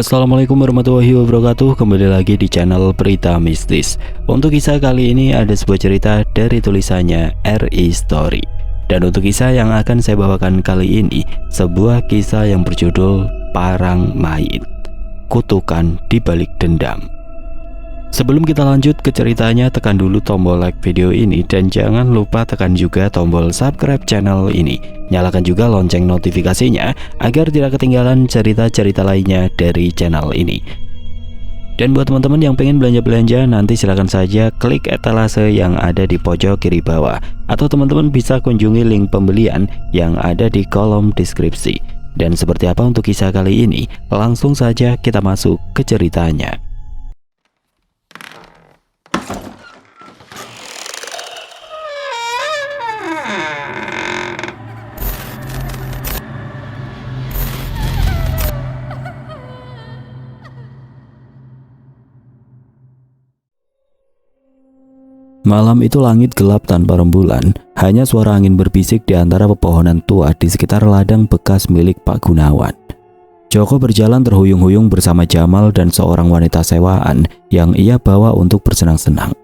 Assalamualaikum warahmatullahi wabarakatuh. Kembali lagi di channel Berita Mistis. Untuk kisah kali ini ada sebuah cerita dari tulisannya RI Story. Dan untuk kisah yang akan saya bawakan kali ini, sebuah kisah yang berjudul Parang Mayit, Kutukan di Balik Dendam. Sebelum kita lanjut ke ceritanya, tekan dulu tombol like video ini dan jangan lupa tekan juga tombol subscribe channel ini. Nyalakan juga lonceng notifikasinya agar tidak ketinggalan cerita-cerita lainnya dari channel ini. Dan buat teman-teman yang pengen belanja-belanja, nanti silahkan saja klik etalase yang ada di pojok kiri bawah, atau teman-teman bisa kunjungi link pembelian yang ada di kolom deskripsi. Dan seperti apa untuk kisah kali ini? Langsung saja kita masuk ke ceritanya. Malam itu langit gelap tanpa rembulan, hanya suara angin berbisik di antara pepohonan tua di sekitar ladang bekas milik Pak Gunawan. Joko berjalan terhuyung-huyung bersama Jamal dan seorang wanita sewaan yang ia bawa untuk bersenang-senang.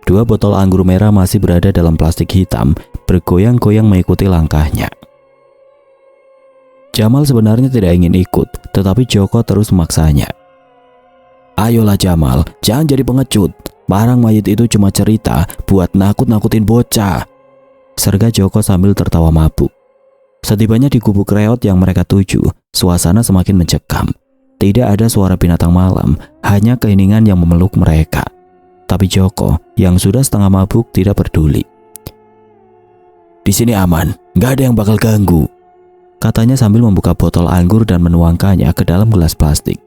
Dua botol anggur merah masih berada dalam plastik hitam, bergoyang-goyang mengikuti langkahnya. Jamal sebenarnya tidak ingin ikut, tetapi Joko terus memaksanya. "Ayolah Jamal, jangan jadi pengecut. Parang mayit itu cuma cerita buat nakut-nakutin bocah," serga Joko sambil tertawa mabuk. Setibanya di gubuk reot yang mereka tuju, suasana semakin mencekam. Tidak ada suara binatang malam, hanya keheningan yang memeluk mereka. Tapi Joko yang sudah setengah mabuk tidak peduli. "Di sini aman, nggak ada yang bakal ganggu," katanya sambil membuka botol anggur dan menuangkannya ke dalam gelas plastik.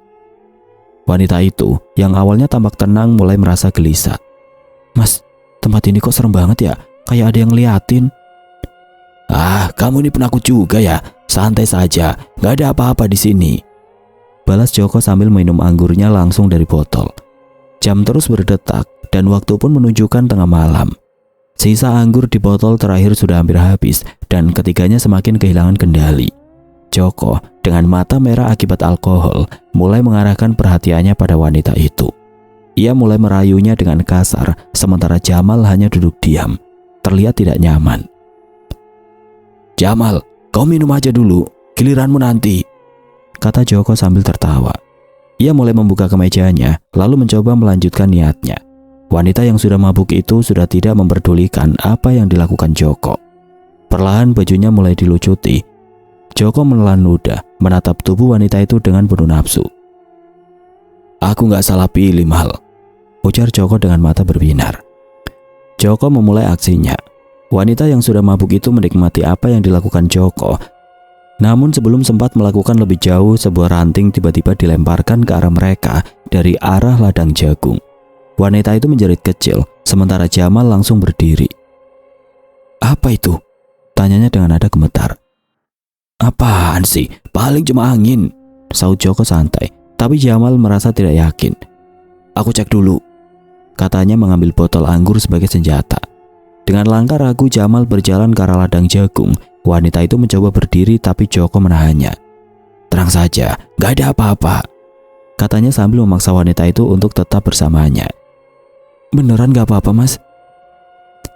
Wanita itu yang awalnya tampak tenang mulai merasa gelisah. "Mas, tempat ini kok serem banget ya? Kayak ada yang ngeliatin." "Ah, kamu ini penakut juga ya. Santai saja, nggak ada apa-apa di sini," balas Joko sambil minum anggurnya langsung dari botol. Jam terus berdetak dan waktu pun menunjukkan tengah malam. Sisa anggur di botol terakhir sudah hampir habis dan ketiganya semakin kehilangan kendali. Joko dengan mata merah akibat alkohol mulai mengarahkan perhatiannya pada wanita itu. Ia mulai merayunya dengan kasar, sementara Jamal hanya duduk diam, terlihat tidak nyaman. "Jamal, kau minum aja dulu, giliranmu nanti," kata Joko sambil tertawa. Ia mulai membuka kemejanya, lalu mencoba melanjutkan niatnya. Wanita yang sudah mabuk itu sudah tidak memperdulikan apa yang dilakukan Joko. Perlahan bajunya mulai dilucuti. Joko menelan ludah, menatap tubuh wanita itu dengan penuh nafsu. "Aku nggak salah pilih, Mal," ujar Joko dengan mata berbinar. Joko memulai aksinya. Wanita yang sudah mabuk itu menikmati apa yang dilakukan Joko. Namun sebelum sempat melakukan lebih jauh, sebuah ranting tiba-tiba dilemparkan ke arah mereka dari arah ladang jagung. Wanita itu menjerit kecil, sementara Jamal langsung berdiri. "Apa itu?" tanyanya dengan nada gemetar. "Apaan sih? Paling cuma angin," saut Joko santai. Tapi Jamal merasa tidak yakin. "Aku cek dulu," katanya mengambil botol anggur sebagai senjata. Dengan langkah ragu Jamal berjalan ke arah ladang jagung. Wanita itu mencoba berdiri tapi Joko menahannya. "Tenang saja, gak ada apa-apa," katanya sambil memaksa wanita itu untuk tetap bersamanya. "Beneran gak apa-apa, Mas?"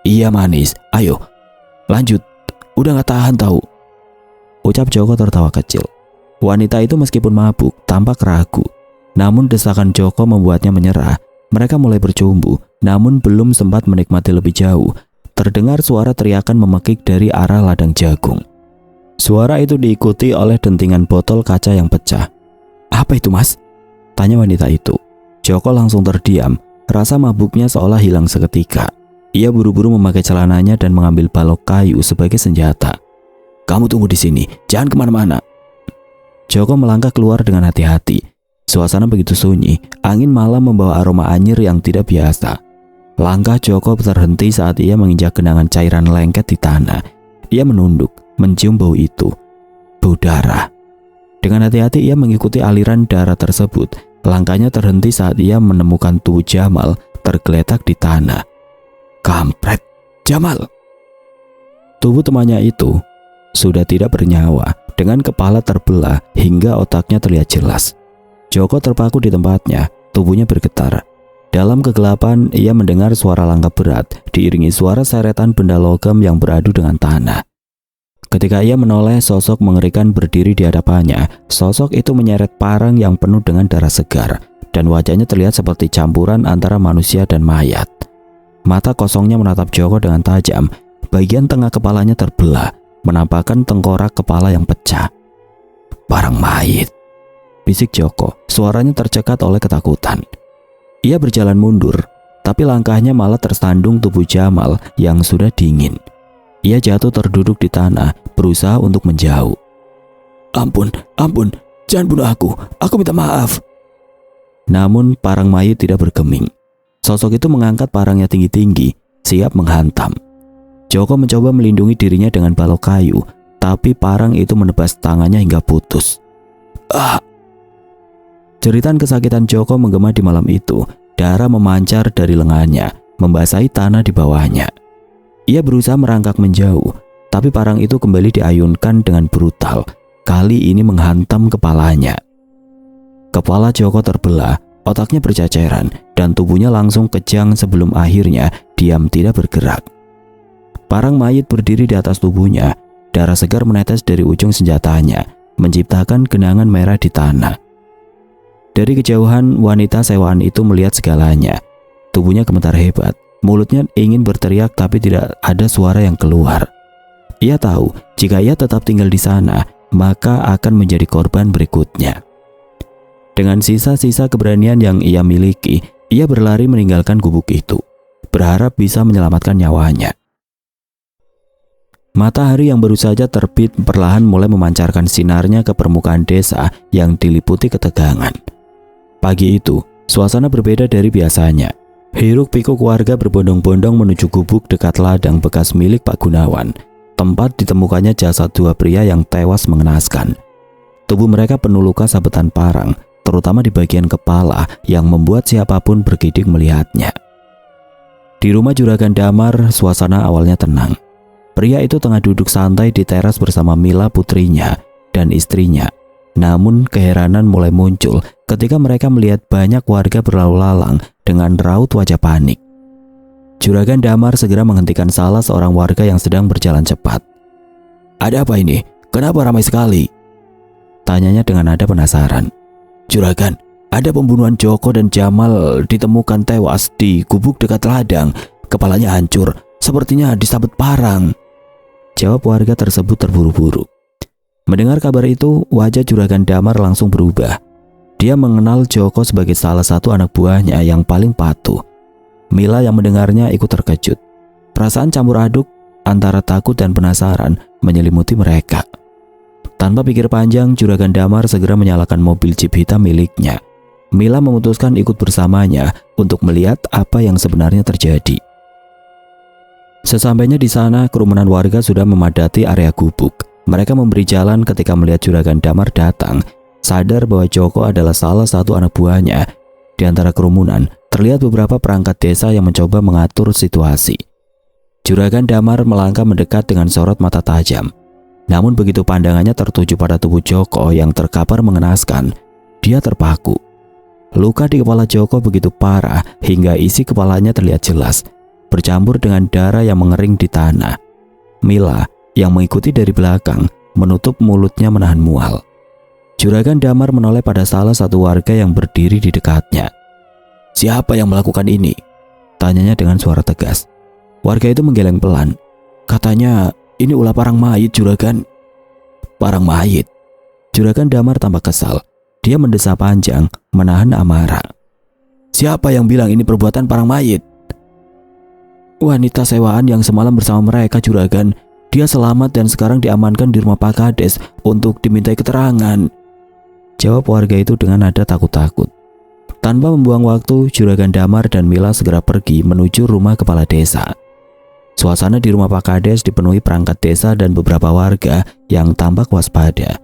"Iya manis, ayo lanjut, udah gak tahan tahu," ucap Joko tertawa kecil. Wanita itu meskipun mabuk tampak ragu, namun desakan Joko membuatnya menyerah. Mereka mulai bercumbu, namun belum sempat menikmati lebih jauh, terdengar suara teriakan memekik dari arah ladang jagung. Suara itu diikuti oleh dentingan botol kaca yang pecah. "Apa itu, Mas?" tanya wanita itu. Joko langsung terdiam, rasa mabuknya seolah hilang seketika. Ia buru-buru memakai celananya dan mengambil balok kayu sebagai senjata. "Kamu tunggu di sini, jangan kemana-mana." Joko melangkah keluar dengan hati-hati. Suasana begitu sunyi, angin malam membawa aroma anyir yang tidak biasa. Langkah Joko terhenti saat ia menginjak genangan cairan lengket di tanah. Ia menunduk, mencium bau itu, bau darah. Dengan hati-hati ia mengikuti aliran darah tersebut. Langkahnya terhenti saat ia menemukan tubuh Jamal tergeletak di tanah. "Kampret, Jamal!" Tubuh temannya itu sudah tidak bernyawa, dengan kepala terbelah hingga otaknya terlihat jelas. Joko terpaku di tempatnya, tubuhnya bergetar. Dalam kegelapan, ia mendengar suara langkah berat diiringi suara seretan benda logam yang beradu dengan tanah. Ketika ia menoleh, sosok mengerikan berdiri di hadapannya. Sosok itu menyeret parang yang penuh dengan darah segar, dan wajahnya terlihat seperti campuran antara manusia dan mayat. Mata kosongnya menatap Joko dengan tajam. Bagian tengah kepalanya terbelah, menampakkan tengkorak kepala yang pecah. "Parang mayit," bisik Joko, suaranya tercekat oleh ketakutan. Ia berjalan mundur, tapi langkahnya malah tersandung tubuh Jamal yang sudah dingin. Ia jatuh terduduk di tanah, berusaha untuk menjauh. Ampun, jangan bunuh aku minta maaf." Namun parang mayit tidak bergeming. Sosok itu mengangkat parangnya tinggi-tinggi, siap menghantam. Joko mencoba melindungi dirinya dengan balok kayu, tapi parang itu menebas tangannya hingga putus. Jeritan kesakitan Joko menggema di malam itu. Darah memancar dari lengannya, membasahi tanah di bawahnya. Ia berusaha merangkak menjauh, tapi parang itu kembali diayunkan dengan brutal. Kali ini menghantam kepalanya. Kepala Joko terbelah, otaknya berceceran, dan tubuhnya langsung kejang sebelum akhirnya diam tidak bergerak. Parang mayit berdiri di atas tubuhnya. Darah segar menetes dari ujung senjatanya, menciptakan genangan merah di tanah. Dari kejauhan, wanita sewaan itu melihat segalanya. Tubuhnya gemetar hebat, mulutnya ingin berteriak tapi tidak ada suara yang keluar. Ia tahu jika ia tetap tinggal di sana, maka akan menjadi korban berikutnya. Dengan sisa-sisa keberanian yang ia miliki, ia berlari meninggalkan gubuk itu, berharap bisa menyelamatkan nyawanya. Matahari yang baru saja terbit perlahan mulai memancarkan sinarnya ke permukaan desa yang diliputi ketegangan. Pagi itu, suasana berbeda dari biasanya. Hiruk-pikuk warga berbondong-bondong menuju gubuk dekat ladang bekas milik Pak Gunawan, tempat ditemukannya jasad dua pria yang tewas mengenaskan. Tubuh mereka penuh luka sabetan parang, terutama di bagian kepala yang membuat siapapun bergidik melihatnya. Di rumah Juragan Damar, suasana awalnya tenang. Pria itu tengah duduk santai di teras bersama Mila putrinya dan istrinya. Namun keheranan mulai muncul ketika mereka melihat banyak warga berlalu lalang dengan raut wajah panik. Juragan Damar segera menghentikan salah seorang warga yang sedang berjalan cepat. "Ada apa ini? Kenapa ramai sekali?" tanyanya dengan nada penasaran. "Juragan, ada pembunuhan Joko dan Jamal ditemukan tewas di gubuk dekat ladang. Kepalanya hancur, sepertinya disabet parang," jawab warga tersebut terburu-buru. Mendengar kabar itu, wajah Juragan Damar langsung berubah. Dia mengenal Joko sebagai salah satu anak buahnya yang paling patuh. Mila yang mendengarnya ikut terkejut. Perasaan campur aduk antara takut dan penasaran menyelimuti mereka. Tanpa pikir panjang, Juragan Damar segera menyalakan mobil jeep hitam miliknya. Mila memutuskan ikut bersamanya untuk melihat apa yang sebenarnya terjadi. Sesampainya di sana, kerumunan warga sudah memadati area gubuk. Mereka memberi jalan ketika melihat Juragan Damar datang, sadar bahwa Joko adalah salah satu anak buahnya. Di antara kerumunan, terlihat beberapa perangkat desa yang mencoba mengatur situasi. Juragan Damar melangkah mendekat dengan sorot mata tajam. Namun begitu pandangannya tertuju pada tubuh Joko yang terkapar mengenaskan, dia terpaku. Luka di kepala Joko begitu parah hingga isi kepalanya terlihat jelas, bercampur dengan darah yang mengering di tanah. Mila yang mengikuti dari belakang menutup mulutnya menahan mual. Juragan Damar menoleh pada salah satu warga yang berdiri di dekatnya. "Siapa yang melakukan ini?" tanyanya dengan suara tegas. Warga itu menggeleng pelan. "Katanya ini ulah parang mayit, Juragan." "Parang mayit?" Juragan Damar tampak kesal. Dia mendesah panjang, menahan amarah. "Siapa yang bilang ini perbuatan parang mayit?" "Wanita sewaan yang semalam bersama mereka, Juragan. Dia selamat dan sekarang diamankan di rumah Pak Kades untuk dimintai keterangan," jawab warga itu dengan nada takut-takut. Tanpa membuang waktu, Juragan Damar dan Mila segera pergi menuju rumah kepala desa. Suasana di rumah Pak Kades dipenuhi perangkat desa dan beberapa warga yang tampak waspada.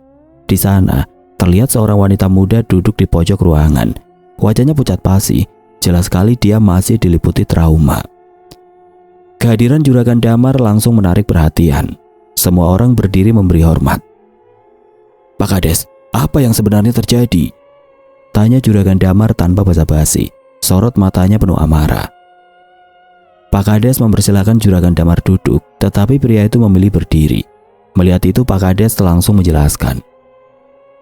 Di sana, terlihat seorang wanita muda duduk di pojok ruangan. Wajahnya pucat pasi, jelas sekali dia masih diliputi trauma. Kehadiran Juragan Damar langsung menarik perhatian. Semua orang berdiri memberi hormat. "Pak Kades, apa yang sebenarnya terjadi?" Tanya Juragan Damar tanpa basa-basi. Sorot matanya penuh amarah. Pak Kades mempersilahkan Juragan Damar duduk, tetapi pria itu memilih berdiri. Melihat itu Pak Kades langsung menjelaskan.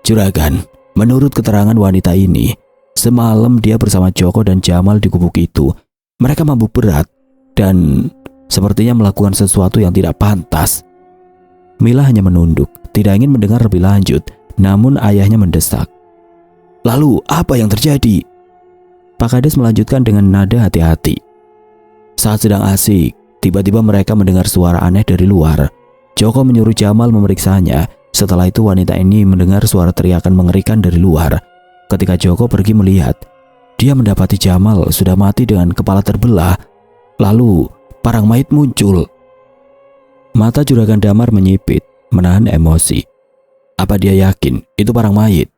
Juragan, menurut keterangan wanita ini, semalam dia bersama Joko dan Jamal di gubuk itu. Mereka mabuk berat dan sepertinya melakukan sesuatu yang tidak pantas. Mila hanya menunduk, tidak ingin mendengar lebih lanjut, namun ayahnya mendesak. Lalu apa yang terjadi? Pak Kades melanjutkan dengan nada hati-hati. Saat sedang asik, tiba-tiba mereka mendengar suara aneh dari luar. Joko menyuruh Jamal memeriksanya. Setelah itu wanita ini mendengar suara teriakan mengerikan dari luar. Ketika Joko pergi melihat, dia mendapati Jamal sudah mati dengan kepala terbelah. Lalu parang mayit muncul. Mata Juragan Damar menyipit, menahan emosi. Apa dia yakin itu parang mayit?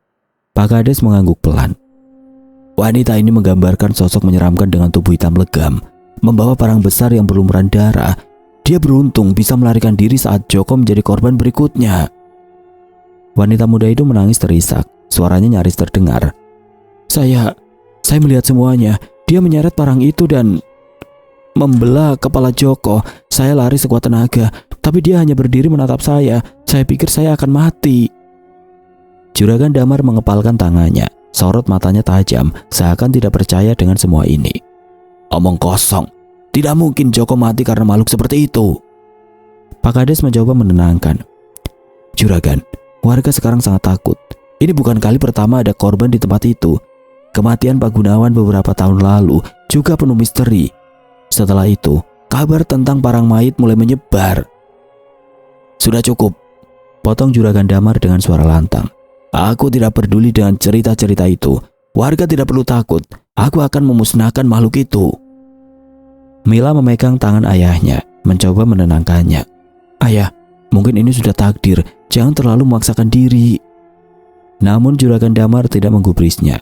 Pak Kades mengangguk pelan. Wanita ini menggambarkan sosok menyeramkan dengan tubuh hitam legam, membawa parang besar yang berlumuran darah. Dia beruntung bisa melarikan diri saat Joko menjadi korban berikutnya. Wanita muda itu menangis terisak, suaranya nyaris terdengar. Saya melihat semuanya. Dia menyeret parang itu dan membelah kepala Joko. Saya lari sekuat tenaga, tapi dia hanya berdiri menatap saya. Saya pikir saya akan mati. Juragan Damar mengepalkan tangannya, sorot matanya tajam, seakan tidak percaya dengan semua ini. Omong kosong. Tidak mungkin Joko mati karena makhluk seperti itu. Pak Kades mencoba menenangkan. Juragan, warga sekarang sangat takut. Ini bukan kali pertama ada korban di tempat itu. Kematian Pak Gunawan beberapa tahun lalu juga penuh misteri. Setelah itu, kabar tentang parang mayit mulai menyebar. Sudah cukup, potong Juragan Damar dengan suara lantang. Aku tidak peduli dengan cerita-cerita itu. Warga tidak perlu takut. Aku akan memusnahkan makhluk itu. Mila memegang tangan ayahnya, mencoba menenangkannya. Ayah, mungkin ini sudah takdir. Jangan terlalu memaksakan diri. Namun Juragan Damar tidak menggubrisnya.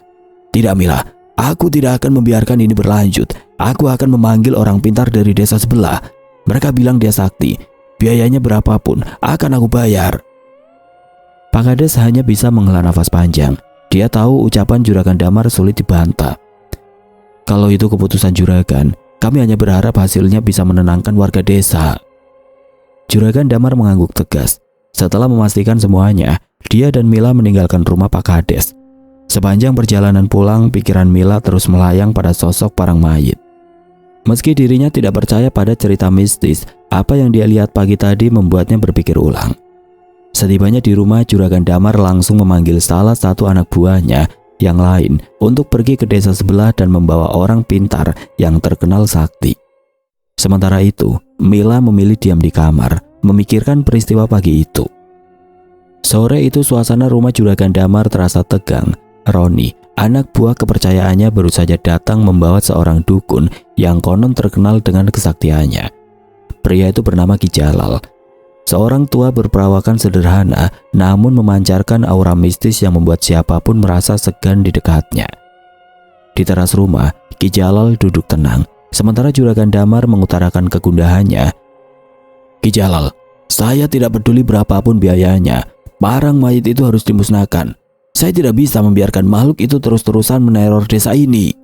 Tidak Mila, aku tidak akan membiarkan ini berlanjut. Aku akan memanggil orang pintar dari desa sebelah. Mereka bilang dia sakti. Biayanya berapapun akan aku bayar. Pak Kades hanya bisa menghela nafas panjang. Dia tahu ucapan Juragan Damar sulit dibantah. Kalau itu keputusan Juragan, kami hanya berharap hasilnya bisa menenangkan warga desa. Juragan Damar mengangguk tegas. Setelah memastikan semuanya, dia dan Mila meninggalkan rumah Pak Kades. Sepanjang perjalanan pulang, pikiran Mila terus melayang pada sosok parang mayit. Meski dirinya tidak percaya pada cerita mistis, apa yang dia lihat pagi tadi membuatnya berpikir ulang. Setibanya di rumah, Juragan Damar langsung memanggil salah satu anak buahnya yang lain untuk pergi ke desa sebelah dan membawa orang pintar yang terkenal sakti. Sementara itu, Mila memilih diam di kamar, memikirkan peristiwa pagi itu. Sore itu suasana rumah Juragan Damar terasa tegang. Roni, anak buah kepercayaannya, baru saja datang membawa seorang dukun yang konon terkenal dengan kesaktiannya. Pria itu bernama Ki Jalal. Seorang tua berperawakan sederhana, namun memancarkan aura mistis yang membuat siapapun merasa segan di dekatnya. Di teras rumah, Ki Jalal duduk tenang, sementara Juragan Damar mengutarakan kegundahannya. Ki Jalal, saya tidak peduli berapapun biayanya. Parang mayit itu harus dimusnahkan. Saya tidak bisa membiarkan makhluk itu terus-terusan meneror desa ini.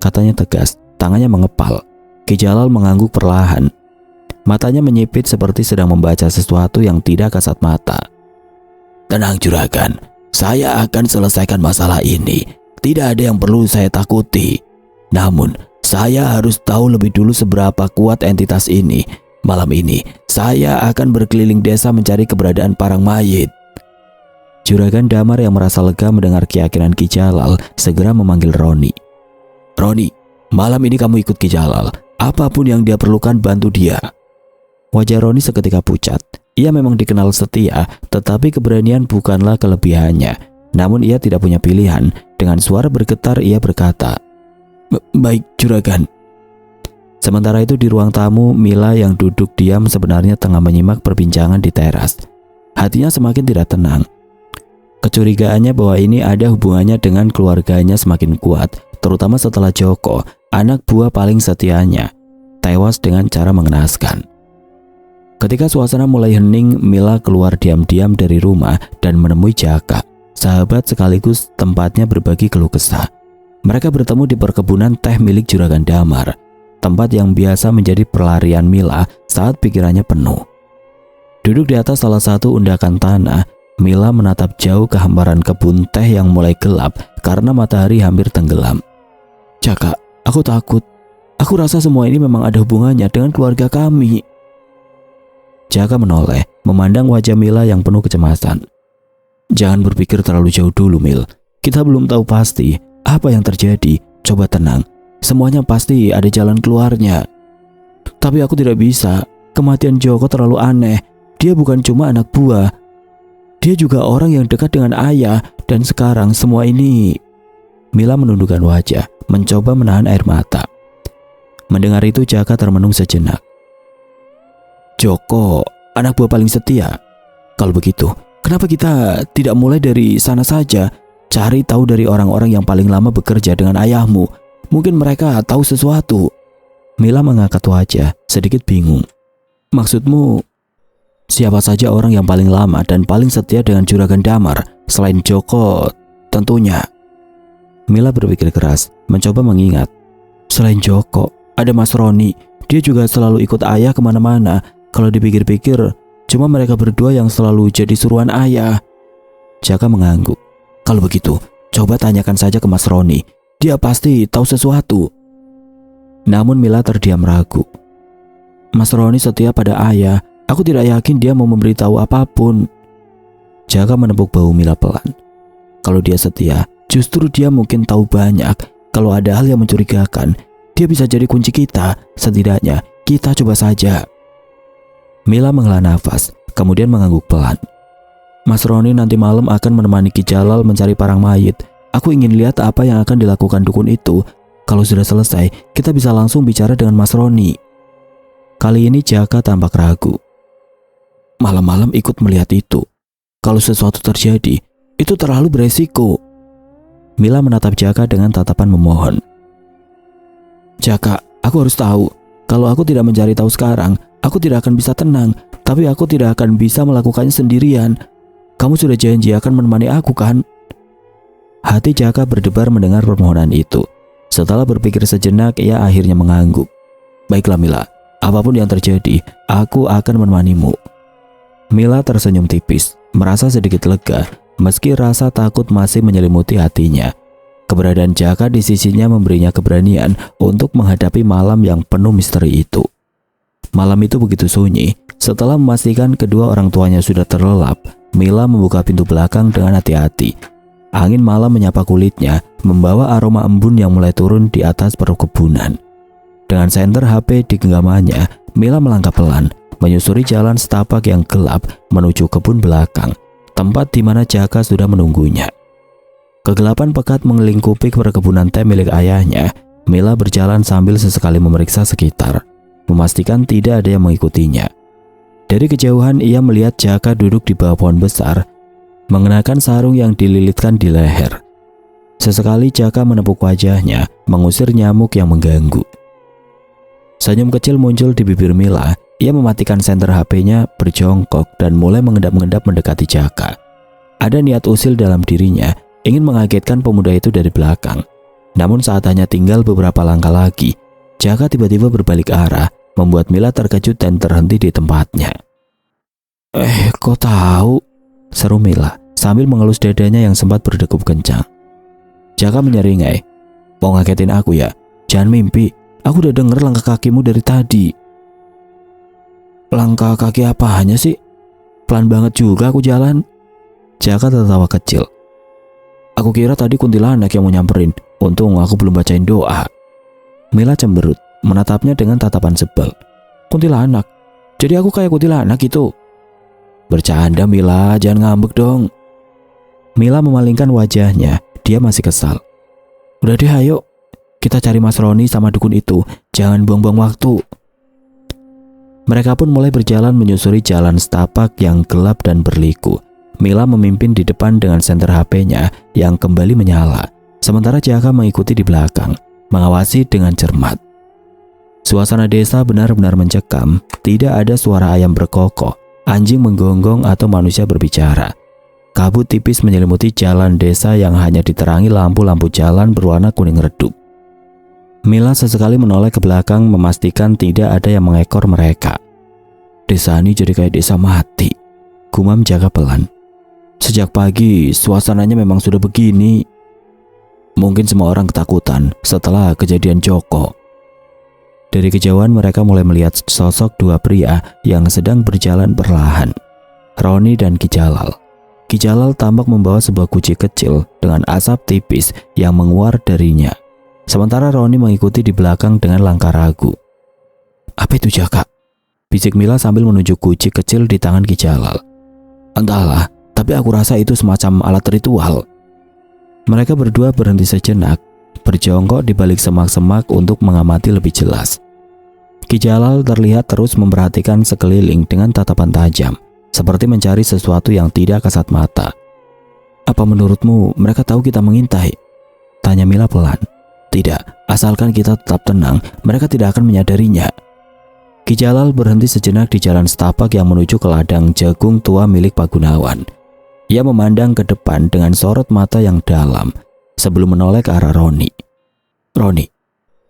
Katanya tegas, tangannya mengepal. Ki Jalal mengangguk perlahan. Matanya menyipit seperti sedang membaca sesuatu yang tidak kasat mata. Tenang Juragan, saya akan selesaikan masalah ini. Tidak ada yang perlu saya takuti. Namun, saya harus tahu lebih dulu seberapa kuat entitas ini. Malam ini, saya akan berkeliling desa mencari keberadaan parang mayit. Juragan Damar yang merasa lega mendengar keyakinan Ki Jalal segera memanggil Roni. Roni, malam ini kamu ikut Ki Jalal. Apapun yang dia perlukan, bantu dia. Wajah Roni seketika pucat. Ia memang dikenal setia, tetapi keberanian bukanlah kelebihannya. Namun ia tidak punya pilihan. Dengan suara bergetar ia berkata, Baik Juragan. Sementara itu di ruang tamu, Mila yang duduk diam sebenarnya tengah menyimak perbincangan di teras. Hatinya semakin tidak tenang. Kecurigaannya bahwa ini ada hubungannya dengan keluarganya semakin kuat, terutama setelah Joko, anak buah paling setianya, tewas dengan cara mengenaskan. Ketika suasana mulai hening, Mila keluar diam-diam dari rumah dan menemui Jaka. sahabat sekaligus tempatnya berbagi keluh kesah. Mereka bertemu di perkebunan teh milik Juragan Damar, tempat yang biasa menjadi pelarian Mila saat pikirannya penuh. Duduk di atas salah satu undakan tanah, Mila menatap jauh ke hamparan kebun teh yang mulai gelap karena matahari hampir tenggelam. "Jaka, aku takut. Aku rasa semua ini memang ada hubungannya dengan keluarga kami." Jaka menoleh, memandang wajah Mila yang penuh kecemasan. "Jangan berpikir terlalu jauh dulu, Mil. Kita belum tahu pasti apa yang terjadi. Coba tenang. Semuanya pasti ada jalan keluarnya." "Tapi aku tidak bisa. Kematian Joko terlalu aneh. Dia bukan cuma anak buah. Dia juga orang yang dekat dengan ayah. Dan sekarang semua ini..." Mila menundukkan wajah, mencoba menahan air mata. Mendengar itu Jaka termenung sejenak. "Joko, anak buah paling setia. Kalau begitu, kenapa kita tidak mulai dari sana saja? Cari tahu dari orang-orang yang paling lama bekerja dengan ayahmu. Mungkin mereka tahu sesuatu." Mila mengangkat wajah, sedikit bingung. "Maksudmu, siapa saja orang yang paling lama dan paling setia dengan Juragan Damar selain Joko tentunya?" Mila berpikir keras, mencoba mengingat. Selain Joko, ada Mas Roni. Dia juga selalu ikut ayah kemana-mana. Kalau dipikir-pikir, cuma mereka berdua yang selalu jadi suruhan ayah. Jaka mengangguk. "Kalau begitu, coba tanyakan saja ke Mas Roni. Dia pasti tahu sesuatu." Namun Mila terdiam ragu. "Mas Roni setia pada ayah. Aku tidak yakin dia mau memberitahu apapun." Jaka menepuk bahu Mila pelan. "Kalau dia setia, justru dia mungkin tahu banyak. Kalau ada hal yang mencurigakan, dia bisa jadi kunci kita. Setidaknya, kita coba saja." Mila menghela nafas, kemudian mengangguk pelan. "Mas Roni nanti malam akan menemani Ki Jalal mencari parang mayit. Aku ingin lihat apa yang akan dilakukan dukun itu. Kalau sudah selesai, kita bisa langsung bicara dengan Mas Roni." Kali ini Jaka tampak ragu. "Malam-malam ikut melihat itu. Kalau sesuatu terjadi, itu terlalu beresiko." Mila menatap Jaka dengan tatapan memohon. "Jaka, aku harus tahu. Kalau aku tidak mencari tahu sekarang, aku tidak akan bisa tenang. Tapi aku tidak akan bisa melakukannya sendirian. Kamu sudah janji akan menemani aku, kan?" Hati Jaka berdebar mendengar permohonan itu. Setelah berpikir sejenak, ia akhirnya mengangguk. "Baiklah Mila, apapun yang terjadi, aku akan menemanimu." Mila tersenyum tipis, merasa sedikit lega, meski rasa takut masih menyelimuti hatinya. Keberadaan Jaka di sisinya memberinya keberanian untuk menghadapi malam yang penuh misteri itu. Malam itu begitu sunyi. Setelah memastikan kedua orang tuanya sudah terlelap, Mila membuka pintu belakang dengan hati-hati. Angin malam menyapa kulitnya, membawa aroma embun yang mulai turun di atas perkebunan. Dengan senter HP di genggamannya, Mila melangkah pelan, menyusuri jalan setapak yang gelap menuju kebun belakang, tempat di mana Jaka sudah menunggunya. Kegelapan pekat mengelingkupi perkebunan teh milik ayahnya. Mila berjalan sambil sesekali memeriksa sekitar, memastikan tidak ada yang mengikutinya. Dari kejauhan ia melihat Jaka duduk di bawah pohon besar, mengenakan sarung yang dililitkan di leher. Sesekali Jaka menepuk wajahnya, mengusir nyamuk yang mengganggu. Senyum kecil muncul di bibir Mila. Ia mematikan senter HP-nya, berjongkok dan mulai mengendap-endap mendekati Jaka. Ada niat usil dalam dirinya, ingin mengagetkan pemuda itu dari belakang. Namun saat hanya tinggal beberapa langkah lagi, Jaka tiba-tiba berbalik arah, membuat Mila terkejut dan terhenti di tempatnya. Kok tahu?" seru Mila sambil mengelus dadanya yang sempat berdegup kencang. Jaka menyeringai. "Mau ngagetin aku ya? Jangan mimpi. Aku udah denger langkah kakimu dari tadi." "Langkah kaki apanya sih? Pelan banget juga aku jalan." Jaka tertawa kecil. "Aku kira tadi kuntilanak yang mau nyamperin. Untung aku belum bacain doa." Mila cemberut, menatapnya dengan tatapan sebel. "Kuntilanak? Jadi aku kayak kuntilanak gitu?" "Bercanda Mila, jangan ngambek dong." Mila memalingkan wajahnya, dia masih kesal. "Udah deh ayo, kita cari Mas Roni sama dukun itu. Jangan buang-buang waktu." Mereka pun mulai berjalan menyusuri jalan setapak yang gelap dan berliku. Mila memimpin di depan dengan senter HP-nya yang kembali menyala, sementara Jaka mengikuti di belakang, mengawasi dengan cermat. Suasana desa benar-benar mencekam. Tidak ada suara ayam berkokok, anjing menggonggong atau manusia berbicara. Kabut tipis menyelimuti jalan desa yang hanya diterangi lampu-lampu jalan berwarna kuning redup. Mila sesekali menoleh ke belakang memastikan tidak ada yang mengekor mereka. Desa ini jadi kayak desa mati, gumam Jaka pelan. Sejak pagi suasananya memang sudah begini. Mungkin semua orang ketakutan setelah kejadian Joko. Dari kejauhan mereka mulai melihat sosok dua pria yang sedang berjalan perlahan. Roni dan Ki Jalal. Ki Jalal tampak membawa sebuah guci kecil dengan asap tipis yang menguar darinya. Sementara Roni mengikuti di belakang dengan langkah ragu. "Apa itu, Jaka?" bisik Mila sambil menunjuk guci kecil di tangan Ki Jalal. "Entahlah, tapi aku rasa itu semacam alat ritual." Mereka berdua berhenti sejenak, berjongkok di balik semak-semak untuk mengamati lebih jelas. Ki Jalal terlihat terus memperhatikan sekeliling dengan tatapan tajam, seperti mencari sesuatu yang tidak kasat mata. "Apa menurutmu mereka tahu kita mengintai?" tanya Mila pelan. "Tidak, asalkan kita tetap tenang, mereka tidak akan menyadarinya." Ki Jalal berhenti sejenak di jalan setapak yang menuju ke ladang jagung tua milik Pak Gunawan. Ia memandang ke depan dengan sorot mata yang dalam sebelum menoleh ke arah Roni. "Roni,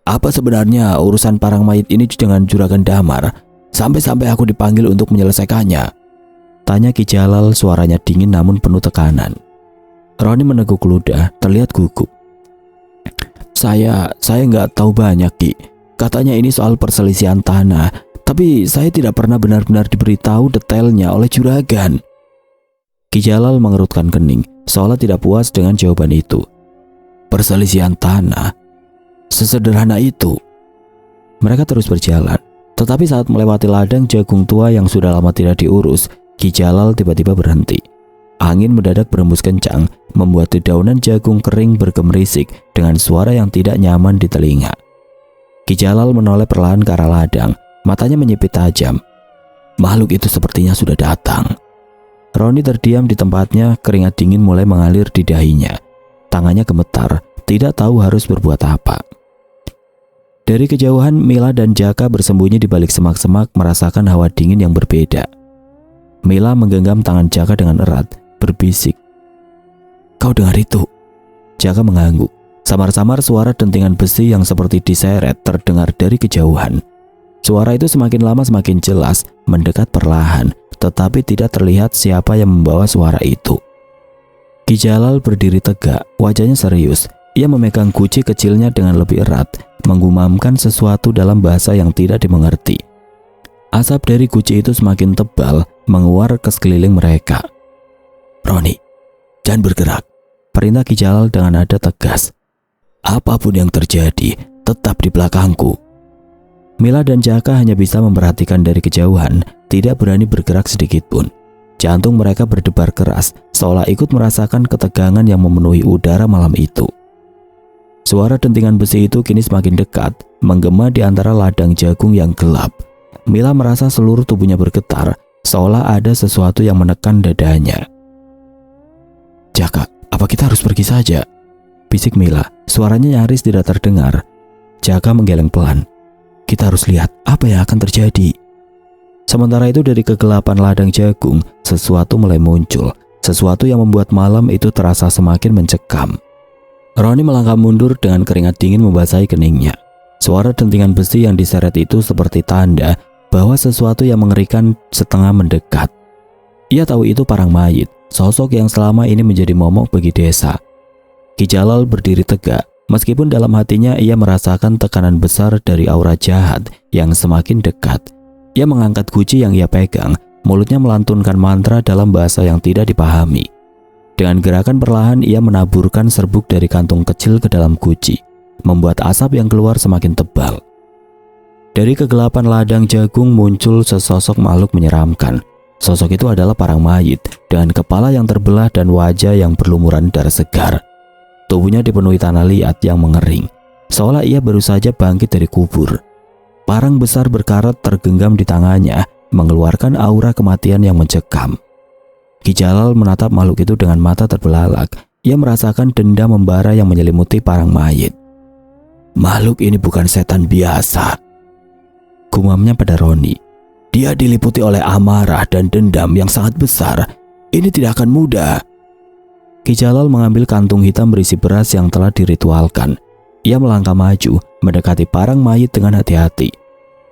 apa sebenarnya urusan parang mayit ini dengan Juragan Damar sampai-sampai aku dipanggil untuk menyelesaikannya?" tanya Ki Jalal, suaranya dingin namun penuh tekanan. Roni meneguk ludah, terlihat gugup. Saya nggak tahu banyak, Ki. Katanya ini soal perselisihan tanah, tapi saya tidak pernah benar-benar diberitahu detailnya oleh juragan." Ki Jalal mengerutkan kening, seolah tidak puas dengan jawaban itu. "Perselisihan tanah? Sesederhana itu?" Mereka terus berjalan, tetapi saat melewati ladang jagung tua yang sudah lama tidak diurus, Ki Jalal tiba-tiba berhenti. Angin mendadak berembus kencang, membuat dedaunan jagung kering bergemerisik dengan suara yang tidak nyaman di telinga. Ki Jalal menoleh perlahan ke arah ladang, matanya menyipit tajam. Makhluk itu sepertinya sudah datang. Roni terdiam di tempatnya, keringat dingin mulai mengalir di dahinya. Tangannya gemetar, tidak tahu harus berbuat apa. Dari kejauhan, Mila dan Jaka bersembunyi di balik semak-semak merasakan hawa dingin yang berbeda. Mila menggenggam tangan Jaka dengan erat, berbisik. "Kau dengar itu?" Jaka mengangguk. Samar-samar suara dentingan besi yang seperti diseret terdengar dari kejauhan. Suara itu semakin lama semakin jelas, mendekat perlahan, tetapi tidak terlihat siapa yang membawa suara itu. Ki Jalal berdiri tegak, wajahnya serius. Ia memegang guci kecilnya dengan lebih erat, menggumamkan sesuatu dalam bahasa yang tidak dimengerti. Asap dari guci itu semakin tebal, menguar ke sekeliling mereka. "Roni, jangan bergerak," perintah Ki Jalal dengan nada tegas. "Apapun yang terjadi, tetap di belakangku." Mila dan Jaka hanya bisa memperhatikan dari kejauhan, tidak berani bergerak sedikit pun. Jantung mereka berdebar keras, seolah ikut merasakan ketegangan yang memenuhi udara malam itu. Suara dentingan besi itu kini semakin dekat, menggema di antara ladang jagung yang gelap. Mila merasa seluruh tubuhnya bergetar, seolah ada sesuatu yang menekan dadanya. "Jaka, apa kita harus pergi saja?" bisik Mila, suaranya nyaris tidak terdengar. Jaka menggeleng pelan. "Kita harus lihat apa yang akan terjadi." Sementara itu dari kegelapan ladang jagung, sesuatu mulai muncul, sesuatu yang membuat malam itu terasa semakin mencekam. Roni melangkah mundur dengan keringat dingin membasahi keningnya. Suara dentingan besi yang diseret itu seperti tanda bahwa sesuatu yang mengerikan setengah mendekat. Ia tahu itu parang mayit, sosok yang selama ini menjadi momok bagi desa. Ki Jalal berdiri tegak, meskipun dalam hatinya ia merasakan tekanan besar dari aura jahat yang semakin dekat. Ia mengangkat guci yang ia pegang, mulutnya melantunkan mantra dalam bahasa yang tidak dipahami. Dengan gerakan perlahan ia menaburkan serbuk dari kantung kecil ke dalam guci, membuat asap yang keluar semakin tebal. Dari kegelapan ladang jagung muncul sesosok makhluk menyeramkan. Sosok itu adalah parang mayit dengan kepala yang terbelah dan wajah yang berlumuran darah segar. Tubuhnya dipenuhi tanah liat yang mengering, seolah ia baru saja bangkit dari kubur. Parang besar berkarat tergenggam di tangannya, mengeluarkan aura kematian yang mencekam. Ki Jalal menatap makhluk itu dengan mata terbelalak. Ia merasakan dendam membara yang menyelimuti parang mayit. "Makhluk ini bukan setan biasa," gumamnya pada Roni. "Dia diliputi oleh amarah dan dendam yang sangat besar. Ini tidak akan mudah." Ki Jalal mengambil kantung hitam berisi beras yang telah diritualkan. Ia melangkah maju, mendekati parang mayit dengan hati-hati.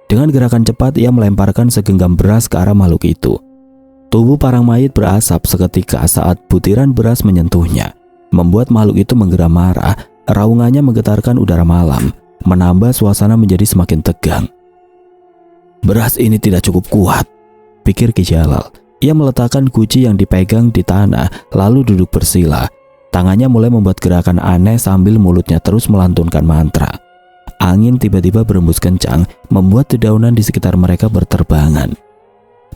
Dengan gerakan cepat, ia melemparkan segenggam beras ke arah makhluk itu. Tubuh parang mayit berasap seketika saat butiran beras menyentuhnya, membuat makhluk itu menggeram marah. Raungannya menggetarkan udara malam, menambah suasana menjadi semakin tegang. Beras ini tidak cukup kuat, pikir Ki Jalal. Ia meletakkan guci yang dipegang di tanah, lalu duduk bersila. Tangannya mulai membuat gerakan aneh sambil mulutnya terus melantunkan mantra. Angin tiba-tiba berembus kencang, membuat dedaunan di sekitar mereka berterbangan.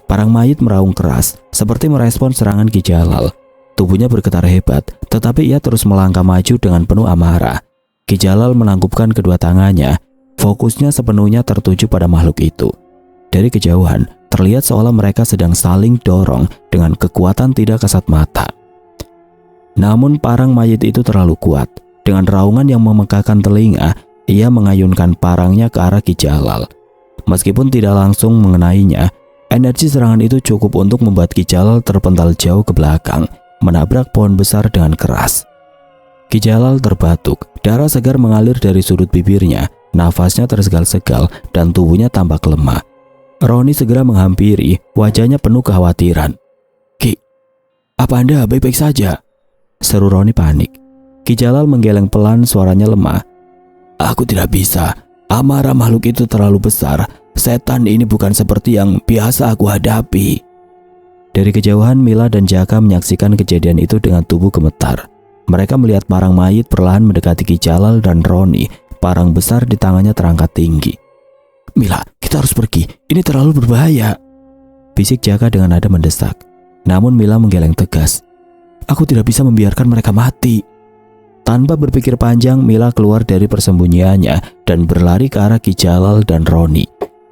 Parang mayit meraung keras, seperti merespon serangan Ki Jalal. Tubuhnya bergetar hebat, tetapi ia terus melangkah maju dengan penuh amarah. Ki Jalal menangkupkan kedua tangannya, fokusnya sepenuhnya tertuju pada makhluk itu. Dari kejauhan, terlihat seolah mereka sedang saling dorong dengan kekuatan tidak kasat mata. Namun parang mayit itu terlalu kuat. Dengan raungan yang memekakan telinga, ia mengayunkan parangnya ke arah Ki Jalal. Meskipun tidak langsung mengenainya, energi serangan itu cukup untuk membuat Ki Jalal terpental jauh ke belakang, menabrak pohon besar dengan keras. Ki Jalal terbatuk, darah segar mengalir dari sudut bibirnya, nafasnya tersegal-segal dan tubuhnya tampak lemah. Roni segera menghampiri, wajahnya penuh kekhawatiran. "Ki, apa Anda baik-baik saja?" seru Roni panik. Ki Jalal menggeleng pelan, suaranya lemah. "Aku tidak bisa, amarah makhluk itu terlalu besar. Setan ini bukan seperti yang biasa aku hadapi." Dari kejauhan, Mila dan Jaka menyaksikan kejadian itu dengan tubuh gemetar. Mereka melihat parang mayit perlahan mendekati Ki Jalal dan Roni. Parang besar di tangannya terangkat tinggi. "Mila, kita harus pergi. Ini terlalu berbahaya," bisik Jaka dengan nada mendesak. Namun Mila menggeleng tegas. "Aku tidak bisa membiarkan mereka mati." Tanpa berpikir panjang, Mila keluar dari persembunyiannya dan berlari ke arah Ki Jalal dan Roni.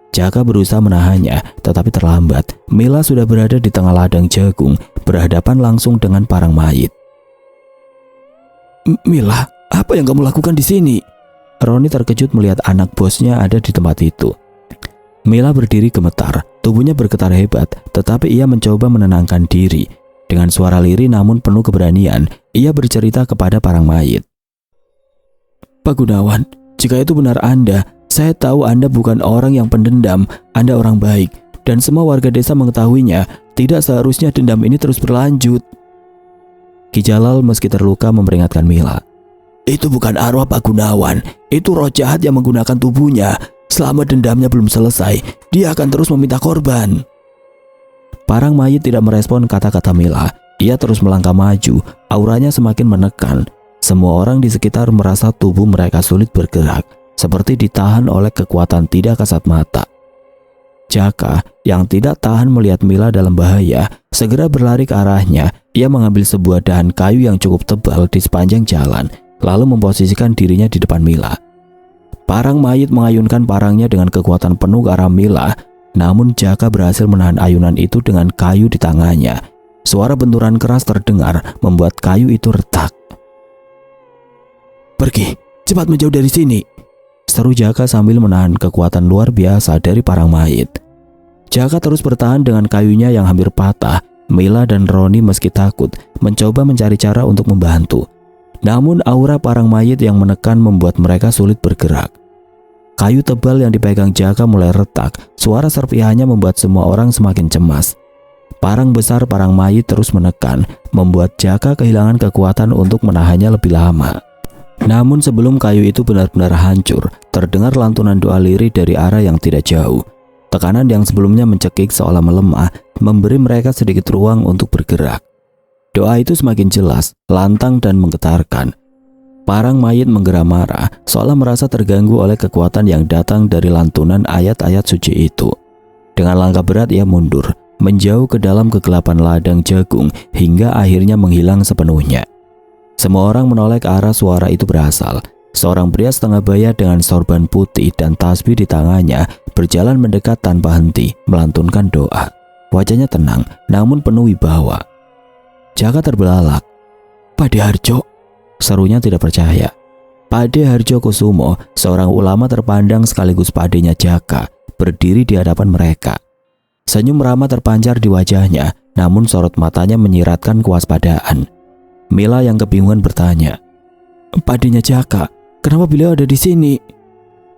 Jaka berusaha menahannya, tetapi terlambat. Mila sudah berada di tengah ladang jagung, berhadapan langsung dengan parang mayit. "Mila, apa yang kamu lakukan di sini?" Roni terkejut melihat anak bosnya ada di tempat itu. Mila berdiri gemetar, tubuhnya bergetar hebat, tetapi ia mencoba menenangkan diri. Dengan suara lirih namun penuh keberanian, ia bercerita kepada parang mayit. "Pak Gunawan, jika itu benar Anda, saya tahu Anda bukan orang yang pendendam, Anda orang baik, dan semua warga desa mengetahuinya. Tidak seharusnya dendam ini terus berlanjut." Ki Jalal meski terluka memperingatkan Mila. "Itu bukan arwah Pak Gunawan, itu roh jahat yang menggunakan tubuhnya. Selama dendamnya belum selesai, dia akan terus meminta korban." Parang mayit tidak merespon kata-kata Mila. Ia terus melangkah maju, auranya semakin menekan. Semua orang di sekitar merasa tubuh mereka sulit bergerak, seperti ditahan oleh kekuatan tidak kasat mata. Jaka yang tidak tahan melihat Mila dalam bahaya, segera berlari ke arahnya. Ia mengambil sebuah dahan kayu yang cukup tebal di sepanjang jalan, lalu memposisikan dirinya di depan Mila. Parang mayit mengayunkan parangnya dengan kekuatan penuh ke arah Mila, namun Jaka berhasil menahan ayunan itu dengan kayu di tangannya. Suara benturan keras terdengar, membuat kayu itu retak. "Pergi, cepat menjauh dari sini," seru Jaka sambil menahan kekuatan luar biasa dari parang mayit. Jaka terus bertahan dengan kayunya yang hampir patah. Mila dan Roni meski takut, mencoba mencari cara untuk membantu. Namun aura parang mayit yang menekan membuat mereka sulit bergerak. Kayu tebal yang dipegang Jaka mulai retak, suara serpihannya membuat semua orang semakin cemas. Parang besar parang mayit terus menekan, membuat Jaka kehilangan kekuatan untuk menahannya lebih lama. Namun sebelum kayu itu benar-benar hancur, terdengar lantunan doa lirih dari arah yang tidak jauh. Tekanan yang sebelumnya mencekik seolah melemah, memberi mereka sedikit ruang untuk bergerak. Doa itu semakin jelas, lantang dan menggetarkan. Parang mayit menggeram marah, seolah merasa terganggu oleh kekuatan yang datang dari lantunan ayat-ayat suci itu. Dengan langkah berat ia mundur, menjauh ke dalam kegelapan ladang jagung hingga akhirnya menghilang sepenuhnya. Semua orang menoleh ke arah suara itu berasal. Seorang pria setengah baya dengan sorban putih dan tasbih di tangannya berjalan mendekat tanpa henti, melantunkan doa. Wajahnya tenang, namun penuh wibawa. Jaka terbelalak. "Pade Harjo," serunya tidak percaya. Pade Harjo Kusumo, seorang ulama terpandang sekaligus padenya Jaka, berdiri di hadapan mereka. Senyum ramah terpancar di wajahnya, namun sorot matanya menyiratkan kewaspadaan. Mila yang kebingungan bertanya, "Padenya Jaka, kenapa beliau ada di sini?"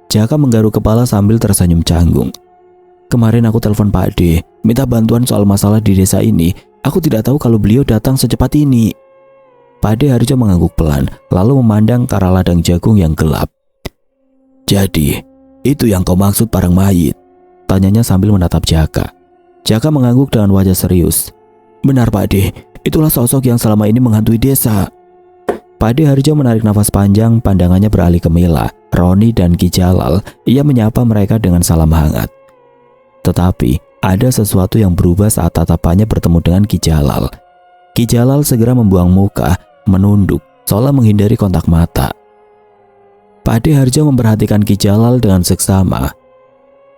Jaka menggaruk kepala sambil tersenyum canggung. "Kemarin aku telepon Pak D, minta bantuan soal masalah di desa ini. Aku tidak tahu kalau beliau datang secepat ini." Pak D Harjo mengangguk pelan, lalu memandang ke arah ladang jagung yang gelap. "Jadi, itu yang kau maksud parang mayit?" tanyanya sambil menatap Jaka. Jaka mengangguk dengan wajah serius. "Benar Pak D, itulah sosok yang selama ini menghantui desa." Pak D Harjo menarik nafas panjang, pandangannya beralih ke Mila, Roni, dan Ki Jalal. Ia menyapa mereka dengan salam hangat. Tetapi, ada sesuatu yang berubah saat tatapannya bertemu dengan Ki Jalal. Ki Jalal segera membuang muka, menunduk, seolah menghindari kontak mata. Pak D Harjo memperhatikan Ki Jalal dengan seksama.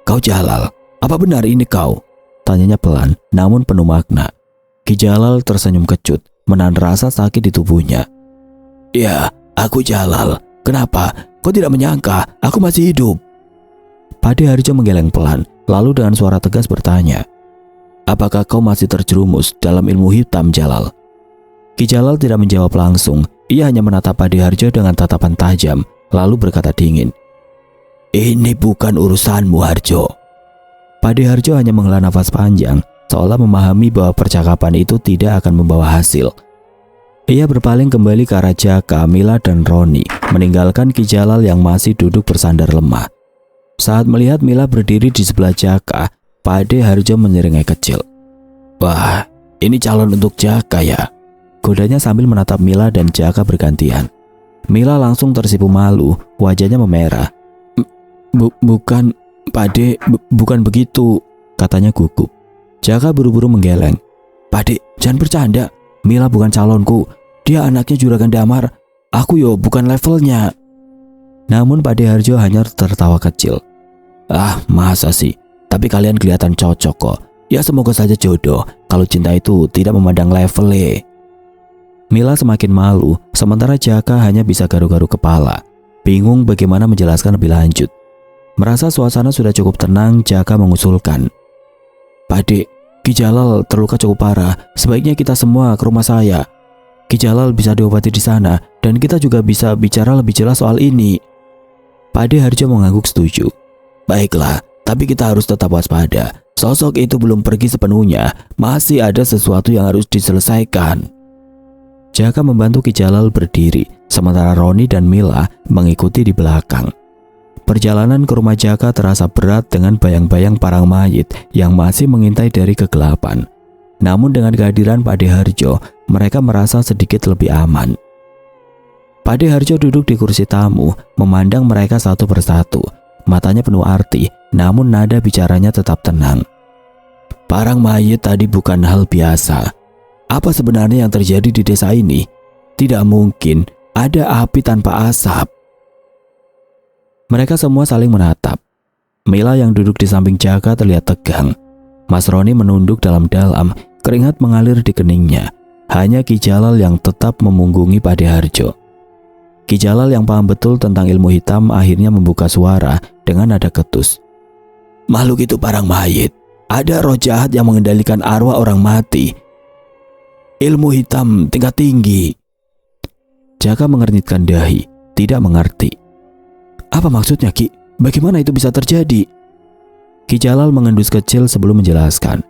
"Kau Jalal, apa benar ini kau?" tanyanya pelan, namun penuh makna. Ki Jalal tersenyum kecut, menahan rasa sakit di tubuhnya. "Ya, aku Jalal. Kenapa? Kau tidak menyangka aku masih hidup?" Pak D Harjo menggeleng pelan, lalu dengan suara tegas bertanya, "Apakah kau masih terjerumus dalam ilmu hitam, Jalal?" Ki Jalal tidak menjawab langsung. Ia hanya menatap Pak D Harjo dengan tatapan tajam, lalu berkata dingin, "Ini bukan urusanmu, Harjo." Pak D Harjo hanya menghela nafas panjang, seolah memahami bahwa percakapan itu tidak akan membawa hasil. Ia berpaling kembali ke arah Jaka, Mila, dan Roni, meninggalkan Ki Jalal yang masih duduk bersandar lemah. Saat melihat Mila berdiri di sebelah Jaka, Pak D Harjo menyeringai kecil. "Wah, ini calon untuk Jaka ya?" Godanya sambil menatap Mila dan Jaka bergantian. Mila langsung tersipu malu, wajahnya memerah. Bukan, Pak D, bukan begitu," katanya gugup. Jaka buru-buru menggeleng. "Pak D, jangan bercanda. Mila bukan calonku. Dia anaknya Juragan Damar. Aku yo bukan levelnya." Namun Pak D Harjo hanya tertawa kecil. "Ah, masa sih? Tapi kalian kelihatan cocok kok. Ya semoga saja jodoh. Kalau cinta itu tidak memandang level." Mila semakin malu, sementara Jaka hanya bisa garu-garu kepala, bingung bagaimana menjelaskan lebih lanjut. Merasa suasana sudah cukup tenang, Jaka mengusulkan, "Pak D, Ki Jalal terluka cukup parah. Sebaiknya kita semua ke rumah saya. Ki Jalal bisa diobati di sana, dan kita juga bisa bicara lebih jelas soal ini." Pak D Harjo mengangguk setuju. "Baiklah, tapi kita harus tetap waspada. Sosok itu belum pergi sepenuhnya. Masih ada sesuatu yang harus diselesaikan." Jaka membantu Ki Jalal berdiri, sementara Roni dan Mila mengikuti di belakang. Perjalanan ke rumah Jaka terasa berat dengan bayang-bayang parang mayit yang masih mengintai dari kegelapan. Namun dengan kehadiran Pak D Harjo, mereka merasa sedikit lebih aman. Pak D Harjo duduk di kursi tamu, memandang mereka satu persatu. Matanya penuh arti, namun nada bicaranya tetap tenang. "Parang mayit tadi bukan hal biasa. Apa sebenarnya yang terjadi di desa ini? Tidak mungkin ada api tanpa asap." Mereka semua saling menatap. Mila yang duduk di samping Jaka terlihat tegang. Mas Roni menunduk dalam-dalam, keringat mengalir di keningnya. Hanya Ki Jalal yang tetap memunggungi Pak D Harjo. Ki Jalal yang paham betul tentang ilmu hitam akhirnya membuka suara dengan nada ketus. "Makhluk itu parang mayit. Ada roh jahat yang mengendalikan arwah orang mati. Ilmu hitam tingkat tinggi." Jaka mengernyitkan dahi, tidak mengerti. "Apa maksudnya, Ki? Bagaimana itu bisa terjadi?" Ki Jalal mengendus kecil sebelum menjelaskan.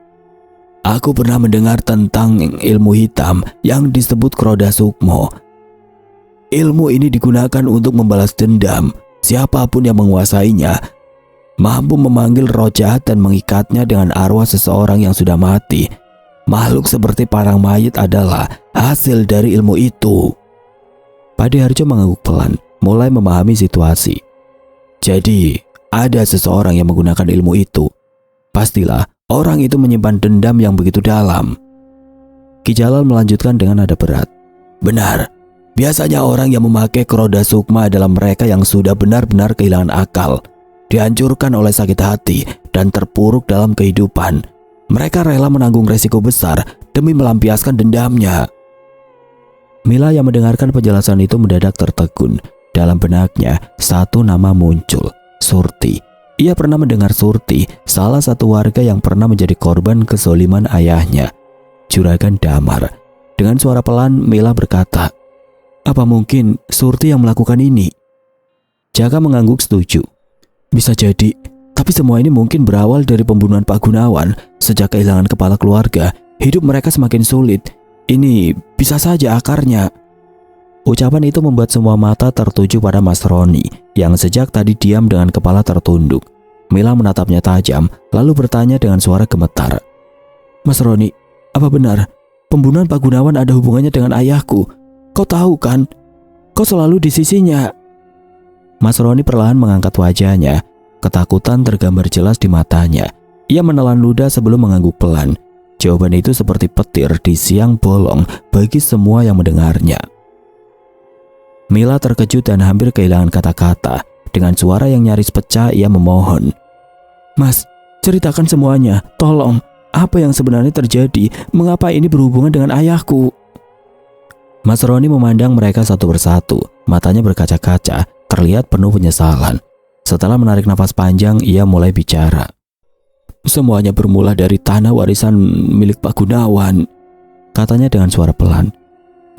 "Aku pernah mendengar tentang ilmu hitam yang disebut Kroda Sukmo. Ilmu ini digunakan untuk membalas dendam. Siapapun yang menguasainya mampu memanggil roh jahat dan mengikatnya dengan arwah seseorang yang sudah mati. Makhluk seperti parang mayit adalah hasil dari ilmu itu." Pak D Harjo mengangguk pelan, mulai memahami situasi. "Jadi, ada seseorang yang menggunakan ilmu itu. Pastilah orang itu menyimpan dendam yang begitu dalam." Ki Jalal melanjutkan dengan nada berat. "Benar. Biasanya orang yang memakai Kroda Sukma adalah mereka yang sudah benar-benar kehilangan akal, dihancurkan oleh sakit hati, dan terpuruk dalam kehidupan. Mereka rela menanggung resiko besar demi melampiaskan dendamnya." Mila yang mendengarkan penjelasan itu mendadak tertegun. Dalam benaknya, satu nama muncul, Surti. Ia pernah mendengar Surti, salah satu warga yang pernah menjadi korban kezoliman ayahnya, Juragan Damar. Dengan suara pelan, Mila berkata, "Apa mungkin Surti yang melakukan ini?" Jaka mengangguk setuju. "Bisa jadi, tapi semua ini mungkin berawal dari pembunuhan Pak Gunawan. Sejak kehilangan kepala keluarga, hidup mereka semakin sulit. Ini bisa saja akarnya." Ucapan itu membuat semua mata tertuju pada Mas Roni yang sejak tadi diam dengan kepala tertunduk. Mila menatapnya tajam, lalu bertanya dengan suara gemetar, "Mas Roni, apa benar pembunuhan Pak Gunawan ada hubungannya dengan ayahku? Kau tahu kan? Kau selalu di sisinya." Mas Roni perlahan mengangkat wajahnya. Ketakutan tergambar jelas di matanya. Ia menelan ludah sebelum mengangguk pelan. Jawaban itu seperti petir di siang bolong bagi semua yang mendengarnya. Mila terkejut dan hampir kehilangan kata-kata. Dengan suara yang nyaris pecah, ia memohon, "Mas, ceritakan semuanya, tolong. Apa yang sebenarnya terjadi? Mengapa ini berhubungan dengan ayahku?" Mas Roni memandang mereka satu persatu. Matanya berkaca-kaca, terlihat penuh penyesalan. Setelah menarik nafas panjang, ia mulai bicara. "Semuanya bermula dari tanah warisan milik Pak Gunawan," katanya dengan suara pelan.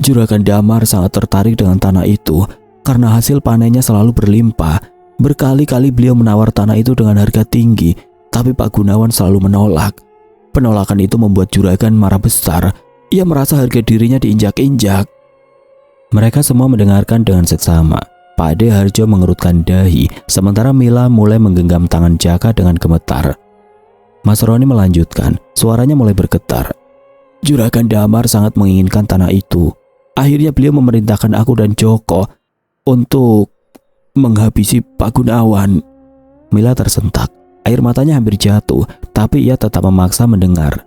"Juragan Damar sangat tertarik dengan tanah itu karena hasil panennya selalu berlimpah. Berkali-kali beliau menawar tanah itu dengan harga tinggi, tapi Pak Gunawan selalu menolak. Penolakan itu membuat juragan marah besar. Ia merasa harga dirinya diinjak-injak." Mereka semua mendengarkan dengan seksama. Pak De Harjo mengerutkan dahi, sementara Mila mulai menggenggam tangan Jaka dengan gemetar. Mas Roni melanjutkan, suaranya mulai bergetar. "Juragan Damar sangat menginginkan tanah itu. Akhirnya beliau memerintahkan aku dan Joko untuk menghabisi Pak Gunawan." Mila tersentak. Air matanya hampir jatuh, tapi ia tetap memaksa mendengar.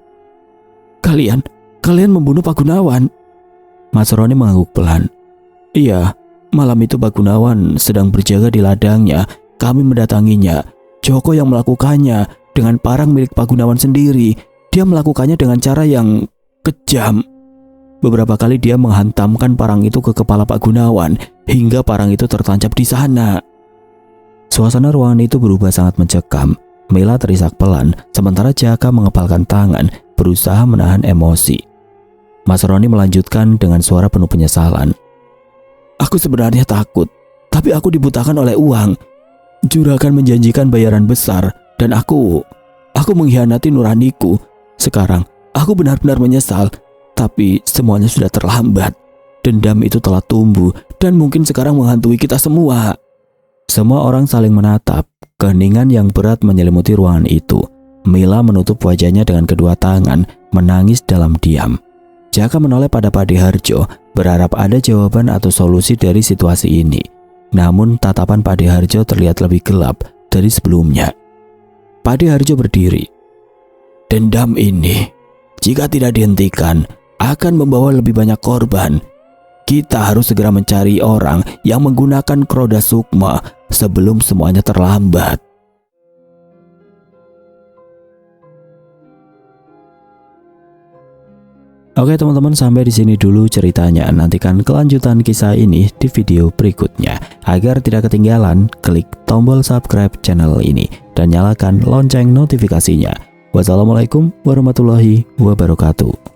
Kalian membunuh Pak Gunawan?" Mas Roni mengangguk pelan. "Iya, malam itu Pak Gunawan sedang berjaga di ladangnya. Kami mendatanginya. Joko yang melakukannya dengan parang milik Pak Gunawan sendiri. Dia melakukannya dengan cara yang kejam. Beberapa kali dia menghantamkan parang itu ke kepala Pak Gunawan hingga parang itu tertancap di sana." Suasana ruangan itu berubah sangat mencekam. Mila terisak pelan, sementara Jaka mengepalkan tangan, berusaha menahan emosi. Mas Roni melanjutkan dengan suara penuh penyesalan. "Aku sebenarnya takut, tapi aku dibutakan oleh uang. Juragan menjanjikan bayaran besar, dan aku mengkhianati nuraniku. Sekarang, aku benar-benar menyesal, tapi semuanya sudah terlambat. Dendam itu telah tumbuh, dan mungkin sekarang menghantui kita semua." Semua orang saling menatap. Keheningan yang berat menyelimuti ruangan itu. Mila menutup wajahnya dengan kedua tangan, menangis dalam diam. Jaka menoleh pada Pak De Harjo, berharap ada jawaban atau solusi dari situasi ini. Namun tatapan Pak De Harjo terlihat lebih gelap dari sebelumnya. Pak De Harjo berdiri. "Dendam ini, jika tidak dihentikan, akan membawa lebih banyak korban. Kita harus segera mencari orang yang menggunakan Kroda Sukma sebelum semuanya terlambat." Oke teman-teman, sampai di sini dulu ceritanya. Nantikan kelanjutan kisah ini di video berikutnya. Agar tidak ketinggalan, klik tombol subscribe channel ini dan nyalakan lonceng notifikasinya. Wassalamualaikum warahmatullahi wabarakatuh.